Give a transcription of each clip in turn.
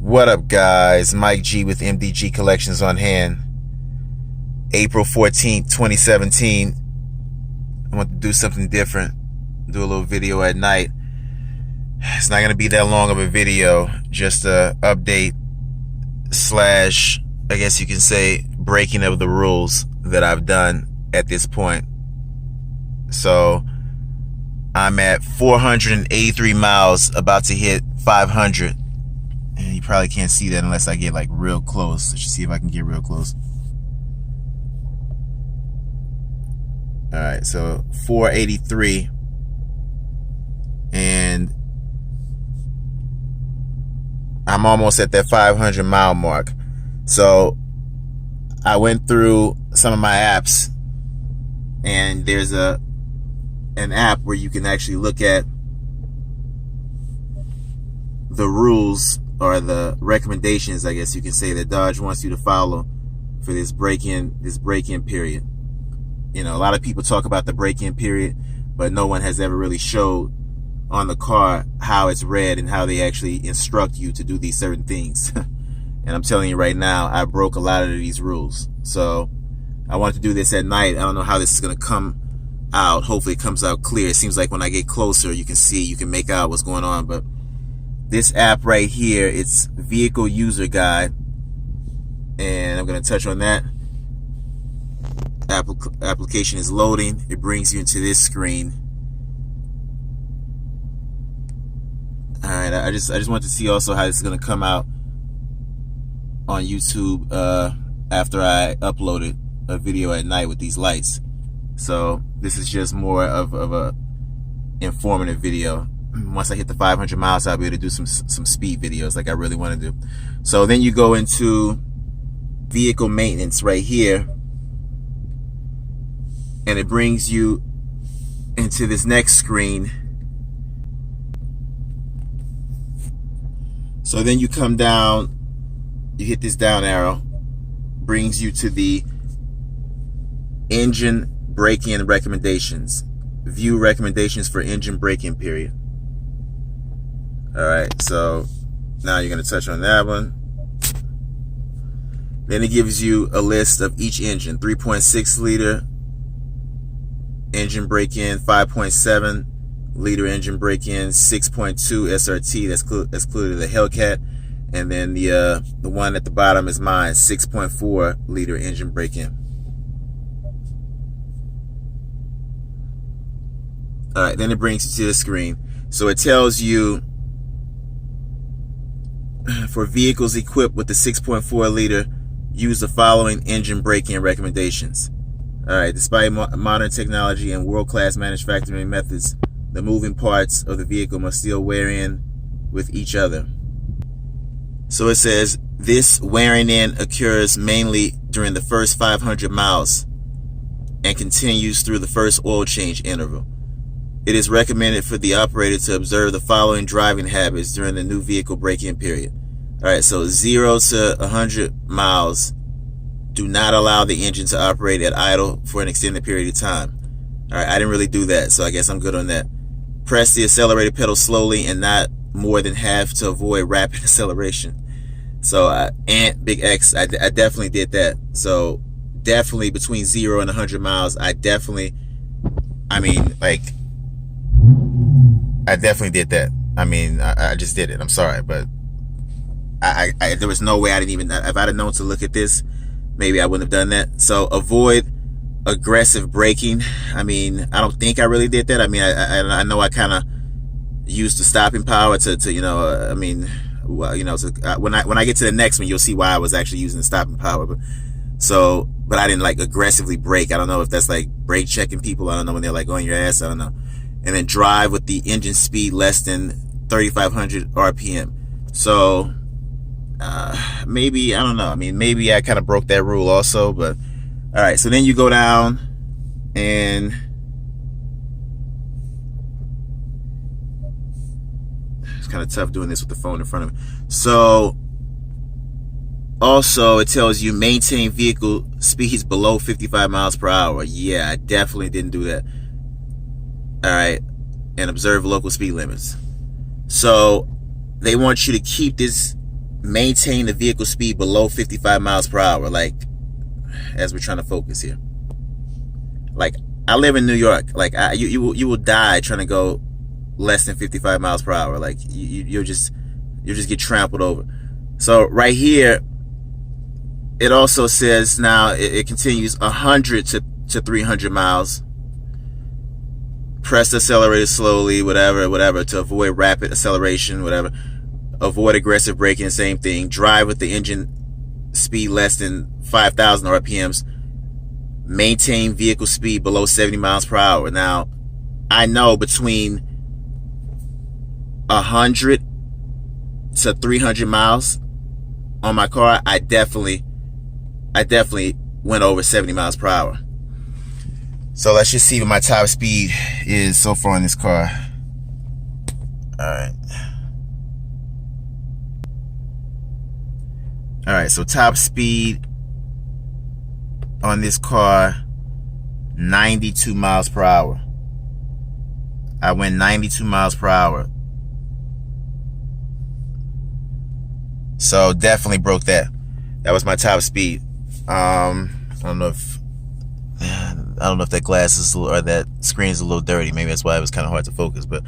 What up, guys? Mike G with MDG Collections on hand. April 14th, 2017. I want to do something different. Do a little video at night. It's not going to be that long of a video. Just a update slash, I guess you can say, breaking of the rules that I've done at this point. So I'm at 483 miles, about to hit 500. And you probably can't see that unless I get like real close. Let's just see if I can get real close. All right, so 483. And I'm almost at that 500 mile mark. So I went through some of my apps, and there's an app where you can actually look at the rules or the recommendations, I guess you can say, that Dodge wants you to follow for this break-in period. You know, a lot of people talk about the break-in period, but no one has ever really showed on the car how it's read and how they actually instruct you to do these certain things. And I'm telling you right now, I broke a lot of these rules. So I wanted to do this at night. I don't know how this is going to come out. Hopefully it comes out clear. It seems like when I get closer, you can make out what's going on. But this app right here, it's Vehicle User Guide, and I'm going to touch on that. Application is loading. It brings you into this screen. All right, I just want to see also how this is going to come out on YouTube after I uploaded a video at night with these lights. So this is just more of a informative video. Once I hit the 500 miles, I'll be able to do some speed videos like I really want to do. So then you go into vehicle maintenance right here, and it brings you into this next screen. So then you come down, you hit this down arrow, brings you to the engine break-in recommendations. View recommendations for engine break-in period. All right, so now you're going to touch on that one. Then it gives you a list of each engine: 3.6 liter engine break-in, 5.7 liter engine break-in, 6.2 SRT. That's clearly the Hellcat, and then the one at the bottom is mine, 6.4 liter engine break-in. All right, then it brings you to the screen. So it tells you, for vehicles equipped with the 6.4 liter, use the following engine break-in recommendations. All right, despite modern technology and world-class manufacturing methods, the moving parts of the vehicle must still wear in with each other. So it says this wearing in occurs mainly during the first 500 miles and continues through the first oil change interval. It is recommended for the operator to observe the following driving habits during the new vehicle break-in period. All right, so 0 to 100 miles, do not allow the engine to operate at idle for an extended period of time. All right, I didn't really do that, so I guess I'm good on that. Press the accelerator pedal slowly and not more than half to avoid rapid acceleration. So, and big X, I definitely did that. So, definitely between 0 and 100 miles, I definitely did that. I mean, I just did it. I'm sorry, but there was no way I didn't even, if I'd have known to look at this, maybe I wouldn't have done that. So avoid aggressive braking. I mean, I don't think I really did that. I mean, I know I kind of used the stopping power to you know, I mean, well, you know, when I get to the next one, you'll see why I was actually using the stopping power. But I didn't like aggressively brake. I don't know if that's like brake checking people. I don't know when they're like on your ass. I don't know. And then drive with the engine speed less than 3,500 RPM. So maybe, I don't know. I mean, maybe I kind of broke that rule also, but all right. So then you go down, and it's kind of tough doing this with the phone in front of me. So also it tells you maintain vehicle speeds below 55 miles per hour. Yeah, I definitely didn't do that. All right, and observe local speed limits. So they want you to keep this maintain the vehicle speed below 55 miles per hour. Like, as we're trying to focus here. Like, I live in New York. Like, you will die trying to go less than 55 miles per hour. Like, you'll just get trampled over. So right here, it also says now it continues 100 to 300 miles. Press the accelerator slowly, whatever, to avoid rapid acceleration, whatever. Avoid aggressive braking, same thing. Drive with the engine speed less than 5,000 RPMs. Maintain vehicle speed below 70 miles per hour. Now, I know between 100 to 300 miles on my car, I definitely went over 70 miles per hour. So let's just see what my top speed is so far in this car. Alright, so top speed on this car, 92 miles per hour. I went 92 miles per hour. So definitely broke that. That was my top speed. I don't know if that glass is or that screen is a little dirty. Maybe that's why it was kind of hard to focus. But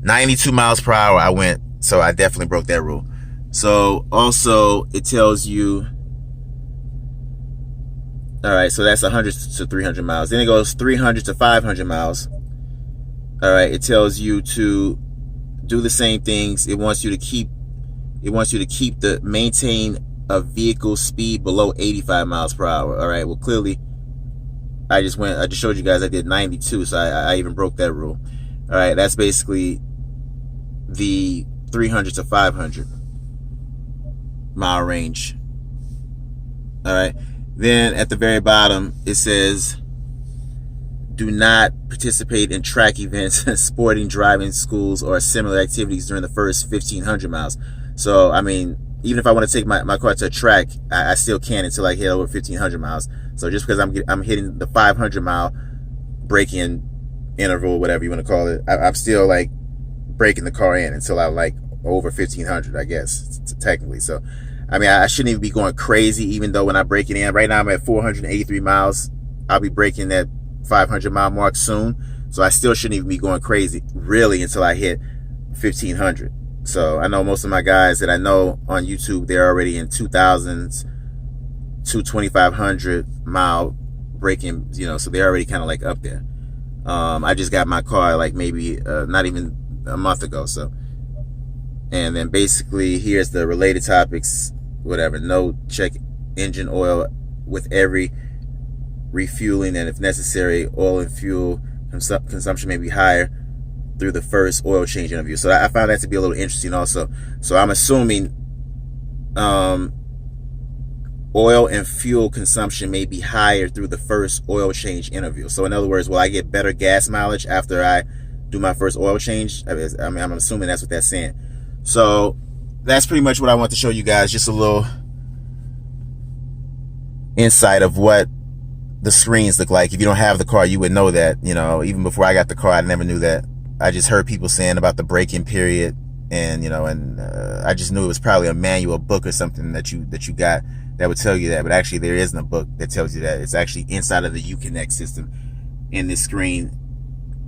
92 miles per hour I went. So I definitely broke that rule. So also it tells you, all right, so that's 100 to 300 miles. Then it goes 300 to 500 miles. All right, it tells you to do the same things. It wants you to keep maintain a vehicle speed below 85 miles per hour. All right, well, clearly I just showed you guys I did 92, so I even broke that rule. All right, that's basically the 300 to 500 mile range. All right, then at the very bottom it says, do not participate in track events, sporting, driving schools, or similar activities during the first 1,500 miles. So, I mean, even if I want to take my car to a track, I still can until I hit over 1,500 miles. So just because I'm hitting the 500 mile braking interval, whatever you want to call it, I'm still like breaking the car in until I'm like over 1,500, I guess, technically. So, I mean, I shouldn't even be going crazy, even though when I break it in, right now I'm at 483 miles. I'll be breaking that 500 mile mark soon. So I still shouldn't even be going crazy, really, until I hit 1,500. So I know most of my guys that I know on YouTube, they're already in 2,000s to 2,500 mile braking, you know, so they're already kind of like up there. I just got my car like maybe not even a month ago. So, and then basically here's the related topics, whatever. No, check engine oil with every refueling, and if necessary, oil and fuel consumption may be higher through the first oil change interview. So I found that to be a little interesting also. So I'm assuming oil and fuel consumption may be higher through the first oil change interview. So in other words, will I get better gas mileage after I do my first oil change? I mean, I'm assuming that's what that's saying. So that's pretty much what I want to show you guys, just a little insight of what the screens look like. If you don't have the car, you would know that. You know, even before I got the car, I never knew that. I just heard people saying about the break-in period, and you know, and I just knew it was probably a manual book or something that you got that would tell you that. But actually, there isn't a book that tells you that. It's actually inside of the Uconnect system in this screen,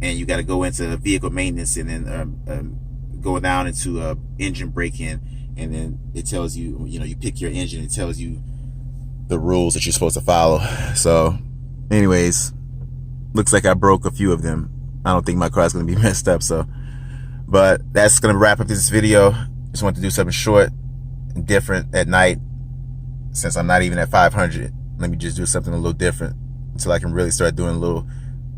and you got to go into vehicle maintenance and then go down into engine break-in, and then it tells you, you know, you pick your engine. It tells you the rules that you're supposed to follow. So, anyways, looks like I broke a few of them. I don't think my car is going to be messed up. So, but that's going to wrap up this video. Just want to do something short and different at night. Since I'm not even at 500, let me just do something a little different until I can really start doing a little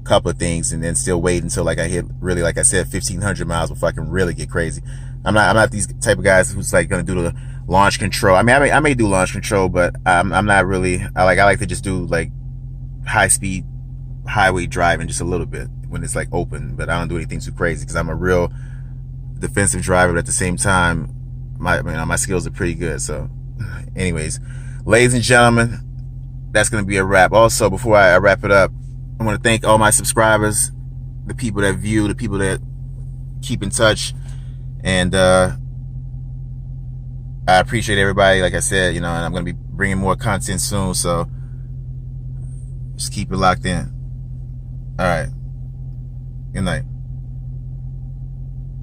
couple of things, and then still wait until like I hit really, like I said, 1,500 miles before I can really get crazy. I'm not these type of guys who's like going to do the launch control. I mean, I may do launch control, but I'm not really. I like to just do like high speed highway driving just a little bit when it's like open, but I don't do anything too crazy because I'm a real defensive driver. But at the same time, my skills are pretty good. So, anyways, ladies and gentlemen, that's gonna be a wrap. Also, before I wrap it up, I want to thank all my subscribers, the people that view, the people that keep in touch, and I I appreciate everybody. Like I said, and I'm going to be bringing more content soon. So just keep it locked in. All right. Good night.